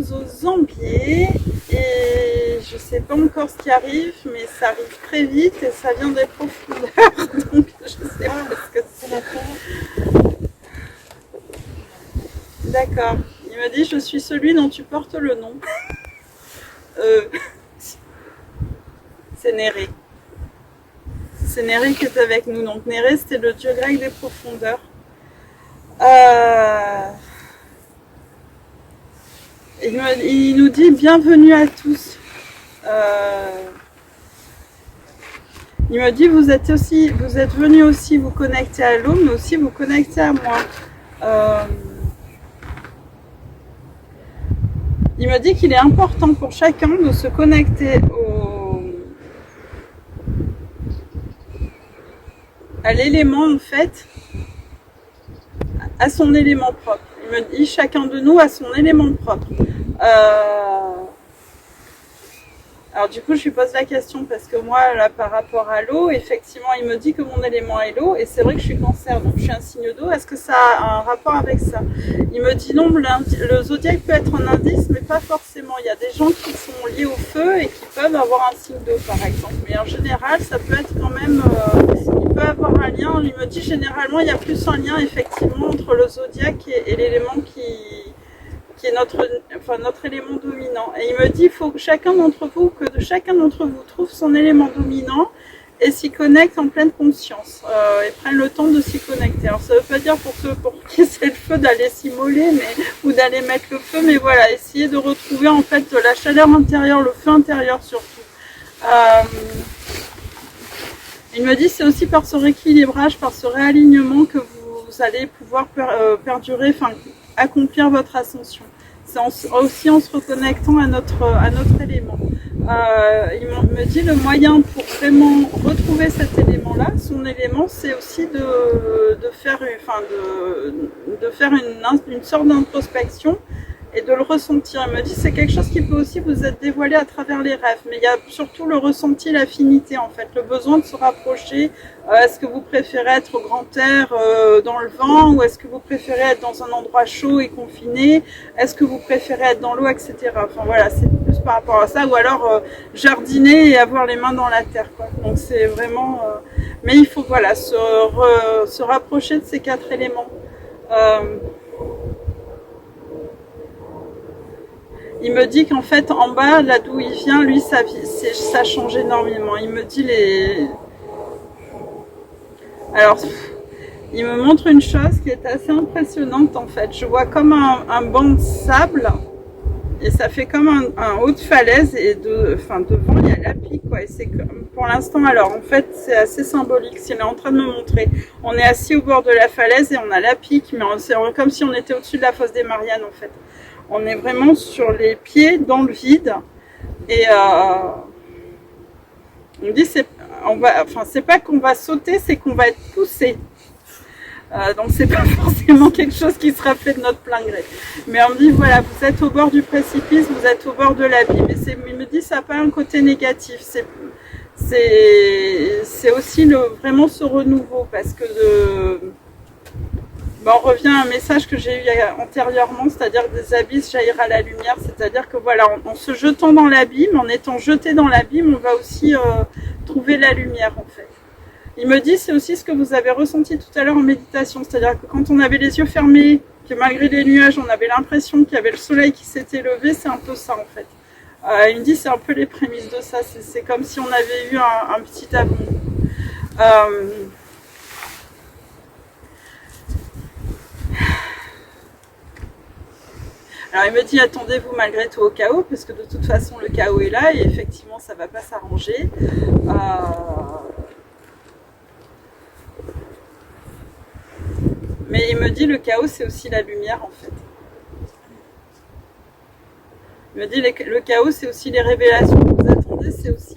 sommes au Zambier et je sais pas encore ce qui arrive, mais ça arrive très vite et ça vient des profondeurs, donc je sais pas ce que c'est. D'accord. Il me dit je suis celui dont tu portes le nom. C'est Néré. C'est Néré qui est avec nous. Donc Néré c'était le dieu grec des profondeurs. Il nous dit bienvenue à tous. Il me dit vous êtes venus aussi vous connecter à l'eau, mais aussi vous connecter à moi. Il me dit qu'il est important pour chacun de se connecter à l'élément en fait, à son élément propre. Il me dit chacun de nous a son élément propre. Alors du coup je lui pose la question parce que moi là par rapport à l'eau, effectivement il me dit que mon élément est l'eau et c'est vrai que je suis cancer donc je suis un signe d'eau, est-ce que ça a un rapport avec ça? Il me dit non, le zodiaque peut être un indice mais pas forcément, il y a des gens qui sont liés au feu et qui peuvent avoir un signe d'eau par exemple, mais en général ça peut être quand même, il peut avoir un lien, il me dit généralement il y a plus un lien effectivement entre le zodiaque et l'élément qui est notre élément dominant. Et il me dit il faut que chacun d'entre vous trouve son élément dominant et s'y connecte en pleine conscience et prenne le temps de s'y connecter. Alors ça ne veut pas dire pour ceux pour qui c'est le feu d'aller s'immoler ou d'aller mettre le feu, mais voilà, essayer de retrouver en fait de la chaleur intérieure, le feu intérieur surtout. Il me dit c'est aussi par ce rééquilibrage, par ce réalignement que vous allez pouvoir perdurer, accomplir votre ascension. C'est aussi en se reconnectant à notre élément. Il me dit le moyen pour vraiment retrouver cet élément-là, son élément, c'est aussi de faire une sorte d'introspection et de le ressentir. Il me dit c'est quelque chose qui peut aussi vous être dévoilé à travers les rêves, mais il y a surtout le ressenti, l'affinité en fait, le besoin de se rapprocher. Est-ce que vous préférez être au grand air dans le vent, ou est-ce que vous préférez être dans un endroit chaud et confiné, est-ce que vous préférez être dans l'eau, etc. Enfin voilà, c'est plus par rapport à ça, ou alors jardiner et avoir les mains dans la terre, quoi. Donc c'est vraiment mais il faut voilà se rapprocher de ces quatre éléments. Il me dit qu'en fait, en bas, là d'où il vient, lui, ça change énormément. Il me dit Alors, il me montre une chose qui est assez impressionnante, en fait. Je vois comme un banc de sable, et ça fait comme un haut de falaise, et devant, il y a la pique, quoi. Et c'est comme, pour l'instant, alors, en fait, c'est assez symbolique. Ce qu'il est en train de me montrer. On est assis au bord de la falaise, et on a la pique, mais c'est comme si on était au-dessus de la fosse des Mariannes, en fait. On est vraiment sur les pieds dans le vide et on dit c'est pas qu'on va sauter, c'est qu'on va être poussé. Donc c'est pas forcément quelque chose qui sera fait de notre plein gré. Mais on me dit voilà, vous êtes au bord du précipice, vous êtes au bord de l'abîme. Et il me dit ça n'a pas un côté négatif. C'est aussi vraiment ce renouveau parce que on revient à un message que j'ai eu antérieurement, c'est-à-dire que des abysses jaillira la lumière, c'est-à-dire que voilà, en se jetant dans l'abîme, en étant jeté dans l'abîme, on va aussi trouver la lumière en fait. Il me dit c'est aussi ce que vous avez ressenti tout à l'heure en méditation, c'est-à-dire que quand on avait les yeux fermés, que malgré les nuages, on avait l'impression qu'il y avait le soleil qui s'était levé, c'est un peu ça en fait. Il me dit c'est un peu les prémices de ça, c'est comme si on avait eu un petit abandon. Alors il me dit attendez-vous malgré tout au chaos, parce que de toute façon le chaos est là et effectivement ça ne va pas s'arranger. Mais il me dit le chaos c'est aussi la lumière en fait. Il me dit le chaos c'est aussi les révélations que vous attendez, c'est aussi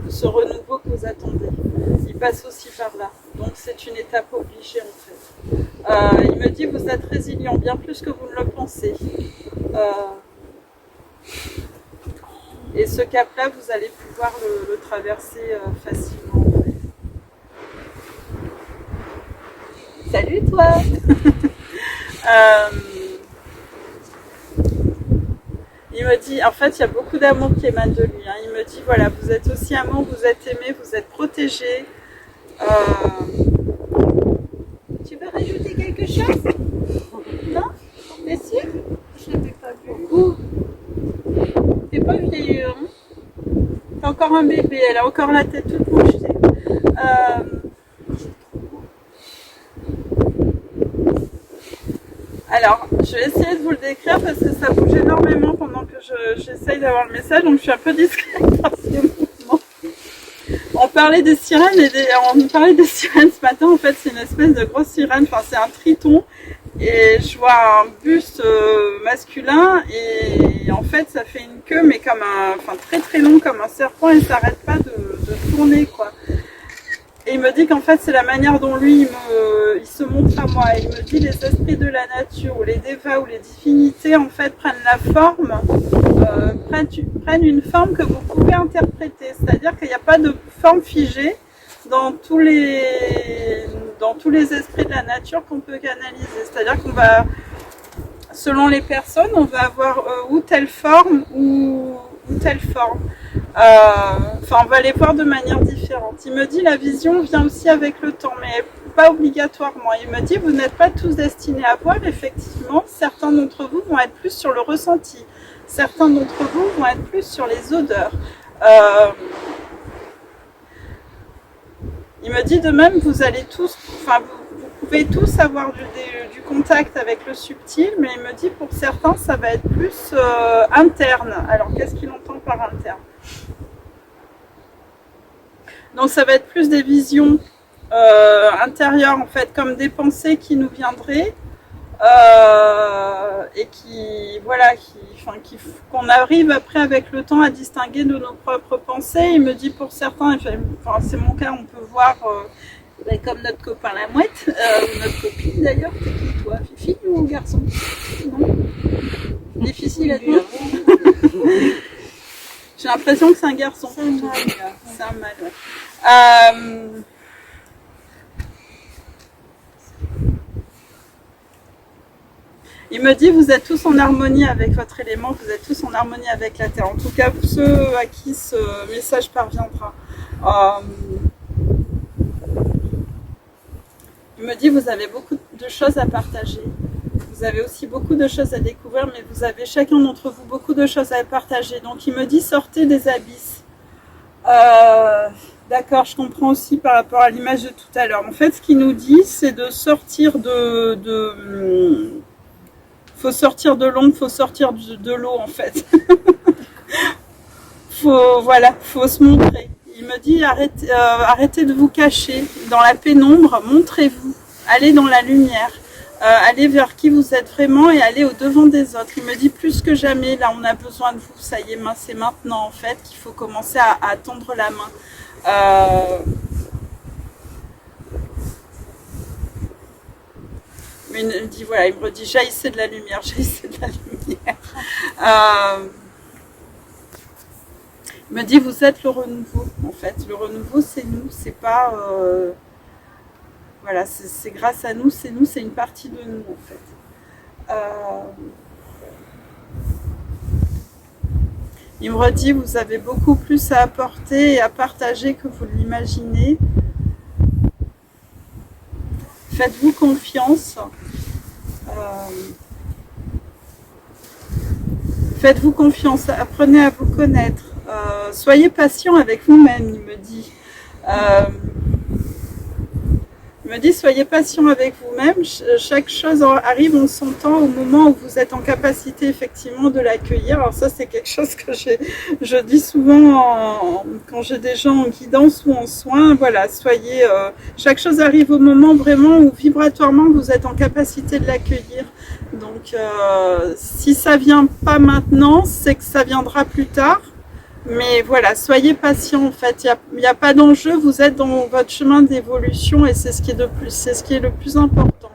ce renouveau que vous attendez. Il passe aussi par là. Donc c'est une étape obligée en fait. Il me dit vous êtes résilient bien plus que vous ne le pensez. Et ce cap-là, vous allez pouvoir le traverser facilement en fait. Salut toi. Il me dit, en fait, il y a beaucoup d'amour qui émane de lui. Hein. Il me dit, voilà, vous êtes aussi amour, vous êtes aimé, vous êtes protégé. Tu veux rajouter quelque chose? Non? T'es sûr? Je l'avais pas vu. T'es pas vieille, hein? T'es encore un bébé, elle a encore la tête toute projetée. Alors, je vais essayer de vous le décrire parce que ça bouge énormément pendant que j'essaye d'avoir le message, donc je suis un peu discrète par ce mouvement. On parlait des sirènes ce matin. En fait, c'est une espèce de grosse sirène. Enfin, c'est un triton et je vois un buste masculin et en fait, ça fait une queue, mais très très long comme un serpent et ça n'arrête pas de tourner quoi. Et il me dit qu'en fait, c'est la manière dont lui, il se montre à moi. Il me dit les esprits de la nature, ou les dévas, ou les divinités, en fait, prennent la forme, prennent une forme que vous pouvez interpréter. C'est-à-dire qu'il n'y a pas de forme figée dans tous les esprits de la nature qu'on peut canaliser. C'est-à-dire qu'on va, selon les personnes, on va avoir ou telle forme ou telle forme. On va les voir de manière différente. Il me dit la vision vient aussi avec le temps, mais pas obligatoirement. Il me dit vous n'êtes pas tous destinés à voir. Effectivement, certains d'entre vous vont être plus sur le ressenti. Certains d'entre vous vont être plus sur les odeurs. Il me dit de même vous allez tous, vous pouvez tous avoir du contact avec le subtil, mais il me dit pour certains ça va être plus interne. Alors qu'est-ce qu'il entend par interne? Donc ça va être plus des visions intérieures en fait, comme des pensées qui nous viendraient et qu'on arrive après avec le temps à distinguer de nos propres pensées. Il me dit pour certains, c'est mon cas, on peut voir comme notre copain la mouette, notre copine d'ailleurs. T'es qui toi, fille ou garçon? Non, difficile à dire. J'ai l'impression que c'est un garçon. C'est un mâle. C'est un mâle, ouais. Il me dit vous êtes tous en harmonie avec votre élément, vous êtes tous en harmonie avec la Terre. En tout cas, pour ceux à qui ce message parviendra. Il me dit vous avez beaucoup de choses à partager. Vous avez aussi beaucoup de choses à découvrir, mais vous avez chacun d'entre vous beaucoup de choses à partager. Donc il me dit sortez des abysses. D'accord, je comprends aussi par rapport à l'image de tout à l'heure. En fait, ce qu'il nous dit, c'est de sortir faut sortir de l'ombre, faut sortir de l'eau en fait. faut se montrer. Il me dit arrêtez de vous cacher dans la pénombre, montrez-vous, allez dans la lumière. Allez vers qui vous êtes vraiment et allez au devant des autres. Il me dit plus que jamais, là on a besoin de vous, ça y est, c'est maintenant en fait qu'il faut commencer à tendre la main. Mais il me redit jaillissez de la lumière, jaillissez de la lumière. Il me dit vous êtes le renouveau en fait. Le renouveau c'est nous, c'est pas c'est grâce à nous, c'est une partie de nous en fait. Il me redit vous avez beaucoup plus à apporter et à partager que vous l'imaginez. Faites-vous confiance. Faites-vous confiance, apprenez à vous connaître. Soyez patient avec vous-même, il me dit. Il me dit soyez patient avec vous-même, chaque chose arrive en son temps au moment où vous êtes en capacité effectivement de l'accueillir. Alors ça c'est quelque chose que je dis souvent quand j'ai des gens en guidance ou en soins, voilà, chaque chose arrive au moment vraiment où vibratoirement vous êtes en capacité de l'accueillir. Donc si ça vient pas maintenant, c'est que ça viendra plus tard. Mais voilà, soyez patient en fait, il n'y a pas d'enjeu, vous êtes dans votre chemin d'évolution et c'est ce qui est le plus important.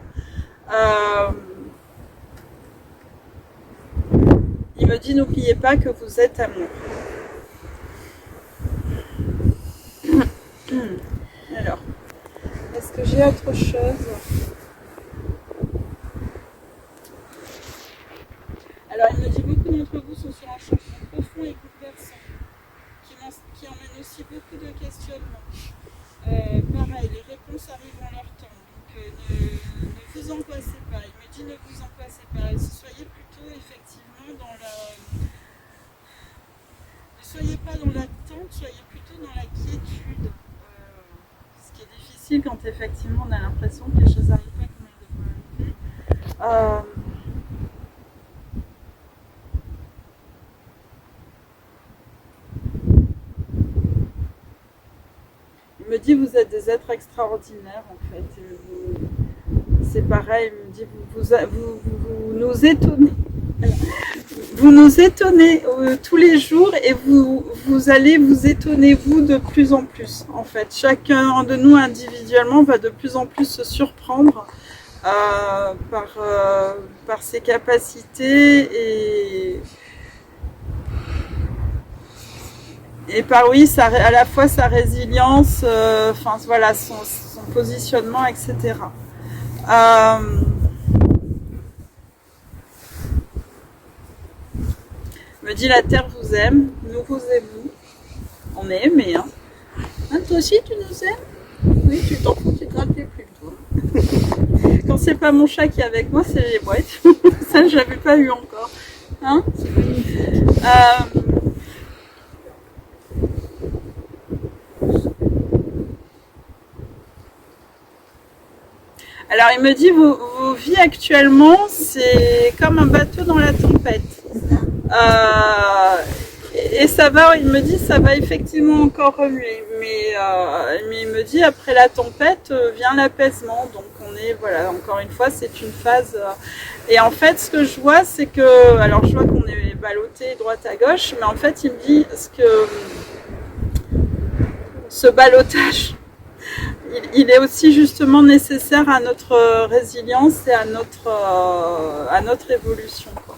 Il me dit n'oubliez pas que vous êtes amour. Alors, est-ce que j'ai autre chose ? Alors il me dit beaucoup d'entre vous sont sur un changement profond et bouleversant, qui emmène aussi beaucoup de questionnements. Pareil, les réponses arrivent en leur temps. Donc ne vous angoissez pas. Il me dit ne vous angoissez pas. Soyez plutôt effectivement dans la... Ne soyez pas dans l'attente, soyez plutôt dans la quiétude. Ce qui est difficile quand effectivement on a l'impression que les choses n'arrivent pas comme elles devraient arriver. Il me dit vous êtes des êtres extraordinaires en fait. C'est pareil, il me dit vous nous étonnez. Vous nous étonnez tous les jours et vous allez vous étonner vous de plus en plus en fait. Chacun de nous individuellement va de plus en plus se surprendre par ses capacités et par oui, à la fois sa résilience, enfin voilà, son positionnement, etc. Me dit la terre vous aime, nous vous aimons. On est aimés, hein. Toi aussi, tu nous aimes? Oui, tu t'en fous, tu grattes les plumes, toi. Quand c'est pas mon chat qui est avec moi, c'est les boîtes. Ça, je l'avais pas eu encore. Hein? C'est magnifique. Alors il me dit vos vies actuellement c'est comme un bateau dans la tempête et ça va, il me dit ça va effectivement encore remuer mais il me dit après la tempête vient l'apaisement, donc on est voilà, encore une fois c'est une phase et en fait ce que je vois c'est que, alors je vois qu'on est ballotté droite à gauche, mais en fait il me dit ce ballottage il est aussi justement nécessaire à notre résilience et à notre évolution, quoi.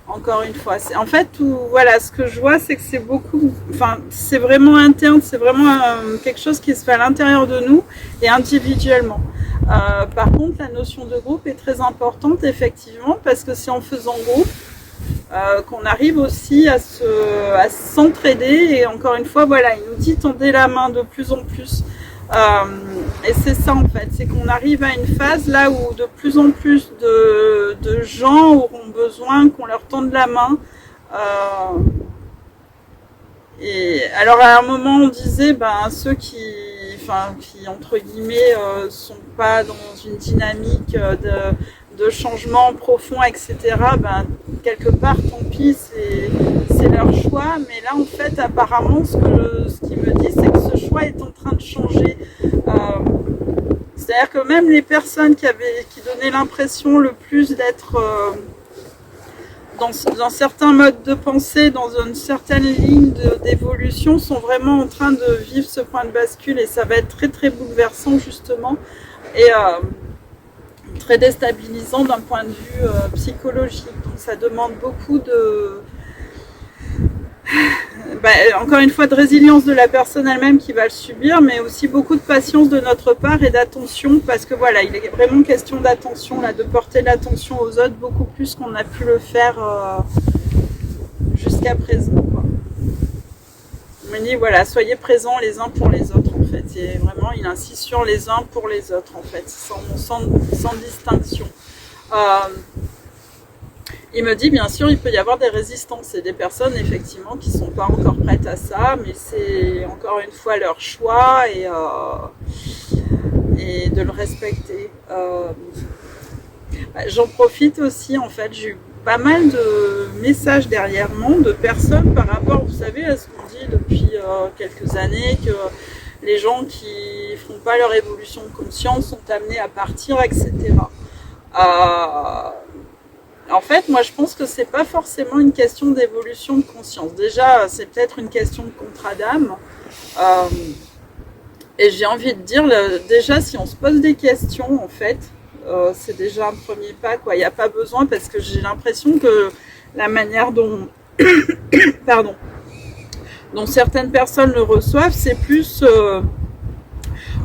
Encore une fois, en fait, voilà, ce que je vois, c'est que c'est beaucoup, enfin, c'est vraiment interne, c'est vraiment quelque chose qui se fait à l'intérieur de nous et individuellement. Par contre, la notion de groupe est très importante, effectivement, parce que c'est en faisant groupe qu'on arrive aussi à s'entraider et encore une fois, voilà, il nous dit tendez la main de plus en plus. Et c'est ça en fait, c'est qu'on arrive à une phase là où de plus en plus de gens auront besoin qu'on leur tende la main. Et alors à un moment on disait ceux qui entre guillemets sont pas dans une dynamique de changement profond, etc. Quelque part tant pis, c'est leur choix, mais là en fait apparemment ce qu'il me dit c'est que ce choix est en train de changer. C'est-à-dire que même les personnes qui donnaient l'impression le plus d'être dans certains modes de pensée, dans une certaine ligne d'évolution, sont vraiment en train de vivre ce point de bascule et ça va être très très bouleversant justement et très déstabilisant d'un point de vue psychologique. Donc ça demande beaucoup encore une fois de résilience de la personne elle-même qui va le subir, mais aussi beaucoup de patience de notre part et d'attention, parce que voilà, il est vraiment question d'attention là, de porter l'attention aux autres beaucoup plus qu'on a pu le faire jusqu'à présent, quoi. On me dit voilà, soyez présents les uns pour les autres en fait, et vraiment il insiste sur les uns pour les autres en fait, sans distinction. Il me dit bien sûr il peut y avoir des résistances et des personnes effectivement qui sont pas encore prêtes à ça, mais c'est encore une fois leur choix et de le respecter. J'en profite aussi en fait, j'ai eu pas mal de messages derrière moi de personnes par rapport, vous savez, à ce qu'on dit depuis quelques années, que les gens qui font pas leur évolution de conscience sont amenés à partir, etc. En fait, moi je pense que c'est pas forcément une question d'évolution de conscience. Déjà, c'est peut-être une question de contrat d'âme. Et j'ai envie de dire, déjà si on se pose des questions, en fait, c'est déjà un premier pas, quoi. Il n'y a pas besoin, parce que j'ai l'impression que la manière dont dont certaines personnes le reçoivent, c'est plus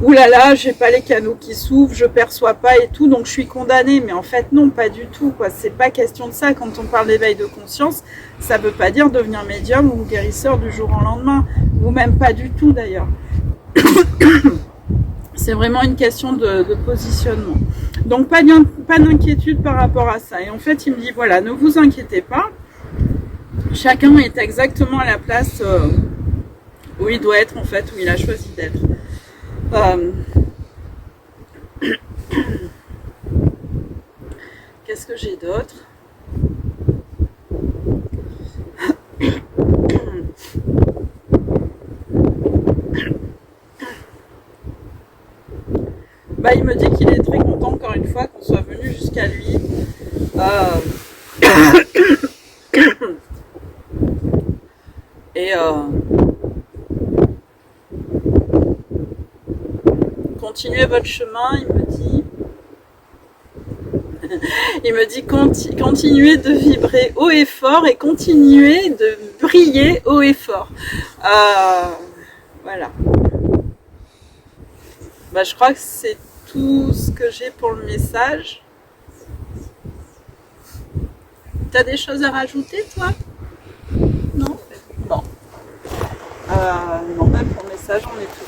ouh là là, j'ai pas les canaux qui s'ouvrent, je perçois pas et tout, donc je suis condamnée. Mais en fait, non, pas du tout, quoi. C'est pas question de ça. Quand on parle d'éveil de conscience, ça veut pas dire devenir médium ou guérisseur du jour au lendemain, ou même pas du tout d'ailleurs. C'est vraiment une question de positionnement. Donc pas d'inquiétude par rapport à ça. Et en fait, il me dit, voilà, ne vous inquiétez pas. Chacun est exactement à la place où il doit être, en fait, où il a choisi d'être. Qu'est-ce que j'ai d'autre? Bah, il me dit qu'il est très content, encore une fois, qu'on soit venu jusqu'à lui. Et continuez votre chemin, il me dit. Il me dit continuez de vibrer haut et fort et continuez de briller haut et fort. Voilà. Bah, je crois que c'est tout ce que j'ai pour le message. T'as des choses à rajouter, toi? Non. Bon. Non, même pour le message, on est tout.